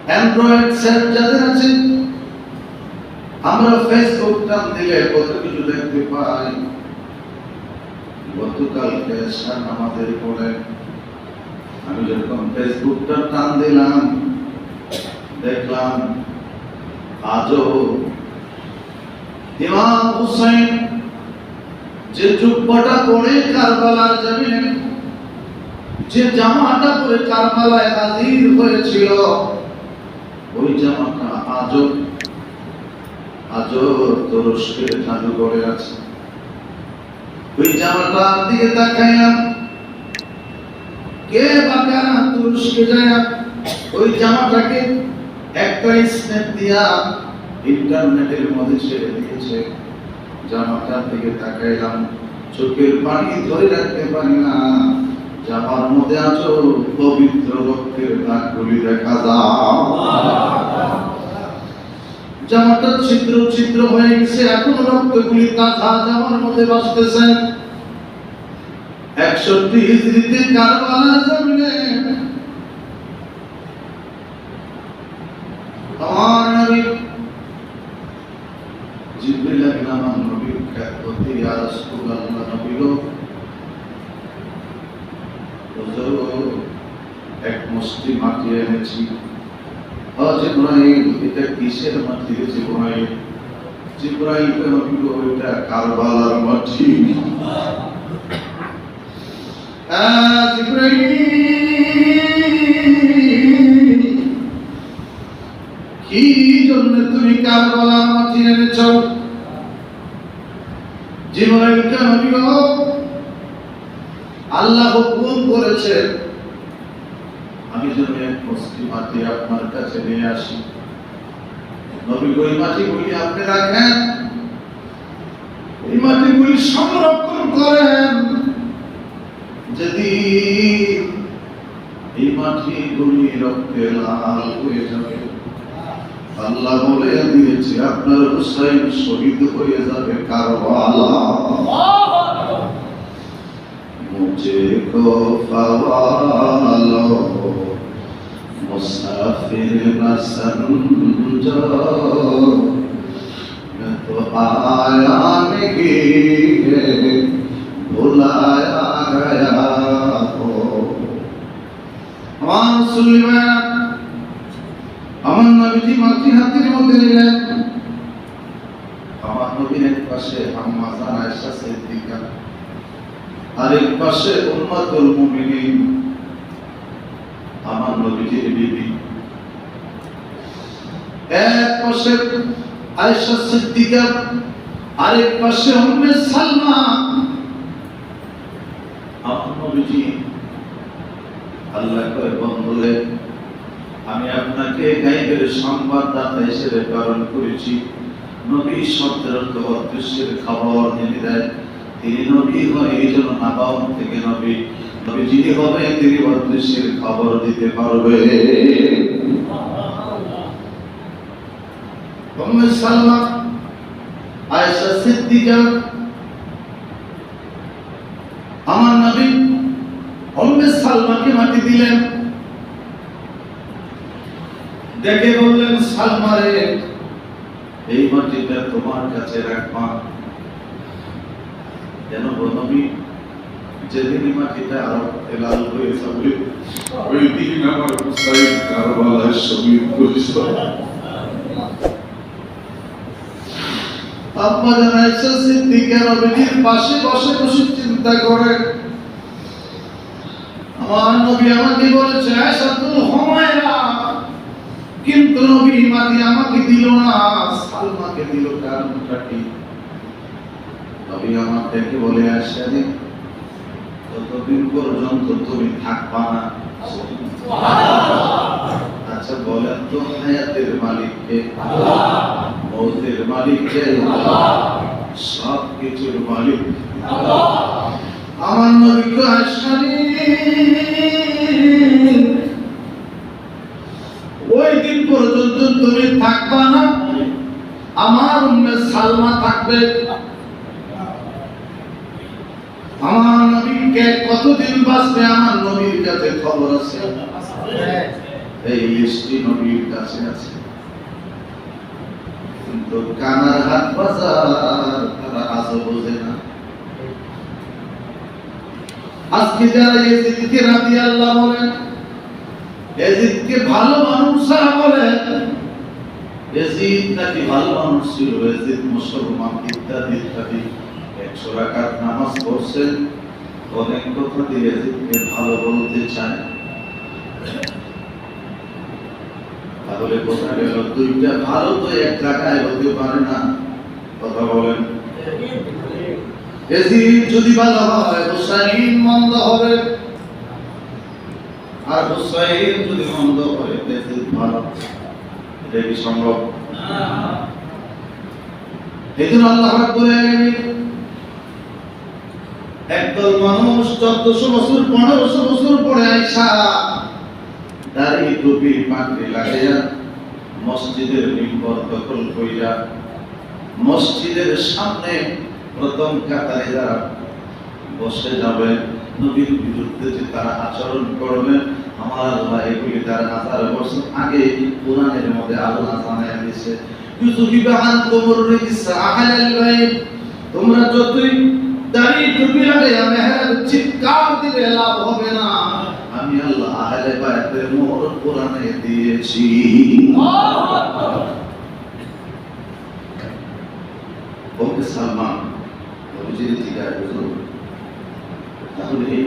Android set যাদের আছে, আমরা ফেসবুক টান দিলে কত কিছু দেখতে পাই। গতকালকে এশার নামাজের পরে আমি যখন ফেসবুকটা টান দিলাম, দেখলাম আজও ইমাম হুসাইন যে জুব্বাটা পরে কারবালার জমিনে, যে জামাটা পরে কারবালায় হাজির হয়েছিল, ওই জামাটা আজও তুরস্কের জাদুঘরে আছে। ওই জামাটার দিকে তাকাইলাম, কে বা কারা তুরস্কে যায় ওই জামাটাকে একটা স্ন্যাপ দিয়া ইন্টারনেটের মধ্যে ছেড়ে দিয়েছে। জামাটার দিকে তাকাইলাম, চোখের পানি ধরে রাখতে পারি না। জামার মধ্যে আছো পবিত্র রক্তের দাগগুলি দেখা যায়। জামাটা ছিদ্র ছিদ্র হয়ে গেছে, এখন রক্তগুলি তাজা জামার মধ্যে ভাসতেছে। 61 হিজরিতে কারবালার জমিনে আমার নবী জিবরিল আমার নবীর কাছে ইয়া রাসূলুল্লাহ, নবী গো এক মুষ্টি মাটি এনেছি। জিবরাইল, এটা কিসের মাটি? জিবরাইল নবী গো, এটা কারবালার মাটি। জিবরাইল, কি জন্য তুমি কারবালার মাটি এনেছ? জিবরাইল নবী গো, আল্লাহ হুকুম করেছে আমি যেন এক মুষ্টি মাটি আপনার কাছে নিয়ে আসি। নবী গো, এই মাটিগুলি আপনি রাখেন, এই মাটিগুলি সংরক্ষণ করেন। যদি এই মাটিগুলি রক্তে লাল হয়ে যাবে, আল্লাহ বলে দিয়েছে আপনার হুসাইন শহীদ হয়ে যাবে কারবালা। মুঝে কো ফাওয়ালো মুসাফির না সমঝো, मैं तो आया नहीं बुलाया गया हो। আমার সুলাইমান আমার নবীজি মাটি হাতের মধ্যে নিলেন। আমার নবীর এক পাশে আম্মা জান আয়েশা সিদ্দিকা, আর এক পাশে উম্মাতুল মুমিনিন আমার নবীজির বিবি। এক পাশে আয়েশা সিদ্দিকা, আর এক পাশে উম্মে সালমা। আমার নবীজি আল্লাহ করে বন্ধুলে, আমি আপনাকে গায়েবের সংবাদদাতা হিসেবে প্রেরণ করেছি। নবী শব্দের অর্থ অদৃশ্যের খবর জেনে দেয়। তিনি নবী হয় এই জন্য নাবাউন থেকে নবী, নবী যিনি হবে তিনি অদৃশ্যের খবর দিতে পারবে। উম্মে সালমা, আয়েশা সিদ্দিকা, আমার নবী উম্মে সালমাকে মাটি দিলেন। দেখে বললেন, সালমা রে, এই মাটিটা তোমার কাছে রাখবা। যেন নবী যেদিন মাটিটা আরো লাল হয়ে যাবে, ওই দিন আমার হুসাইন কারবালায় শহীদ হয়েছে। আম্মা জান আয়েশা সিদ্দিকা নবীর পাশে বসে বসে চিন্তা করে, আমার নবী আমাকে বলেছে আয়েশা তুমি হুমায়রা, কিন্তু নবী মাটি আমাকে দিল না, সালমাকে দিল। কারণটা কি? নবী আমার দেখে বলে, আয়েশা রে, ততদিন পর্যন্ত তুমি থাকবা না। আচ্ছা বলেন তো, হায়াতের মালিক কে? আল্লাহ। মৌতের মালিক কে? আল্লাহ। সব কিছুর মালিক আল্লাহ। আমার নবীকে আয়েশা রে, ওই দিন পর্যন্ত তুমি থাকবা না, আমার উম্মে সালমা থাকবে। আমার নবীকে কতদিন বাঁচবে আমার নবীর কাছে খবর আছে। এই লিস্টটি নবীর কাছে আছে, কিন্তু কানার হাট বাজার তারা আজও বোঝে না। আজকে যারা ইয়াজিদকে রাদিয়াল্লাহু বলেন, ইয়াজিদকে ভালো মানুষ বলেন, ইয়াজিদ নাকি ভালো মানুষ ছিল, ইয়াজিদ মুসলমান ইত্যাদি ইত্যাদি, 100 রাকাত নামাজ পড়ছেন, অনেক কথা দিয়ে ইয়াজিদকে ভালো বলতে চায়। তাহলে কথা গেল দুইটা ভালো তো এক জায়গায় হতে পারে না। কথা বলেন, ইয়াজিদ যদি ভালো হয় হুসাইন মন্দ হবে, আর হুসাইন যদি মন্দ হয় ইয়াজিদ ভালো। এটা কি সম্ভব? এইজন্য আল্লাহ রাব্বুল আলামিন একদল মানুষ 1400 বছর 1500 বছর পরে আইসা দাড়ি টুপি পাগড়ি লাগাইয়া মসজিদের মিম্বর দখল কইরা মসজিদের সামনে প্রথম কাতারে যারা বসে যাবে, নবীর বিরুদ্ধে যে তারা আচরণ করবে, আমার আল্লাহ এগুলি তার 1000 বছর আগে কোরআনের মধ্যে আল্লাহ জানায় দিয়েছে, ইউযুবিবা আনকুমুর রিজসা আহলাল বাইত, তোমরা যতই দাড়ি টুপি লাগাইয়া মেহরাব চিৎকার দিলে লাভ হবে না, আমি আল্লাহ আহলে বাইতের মোহর কোরআনে দিয়েছি। ওকে সালমান নবীজির জিগায় বুঝুন, তাহলে এই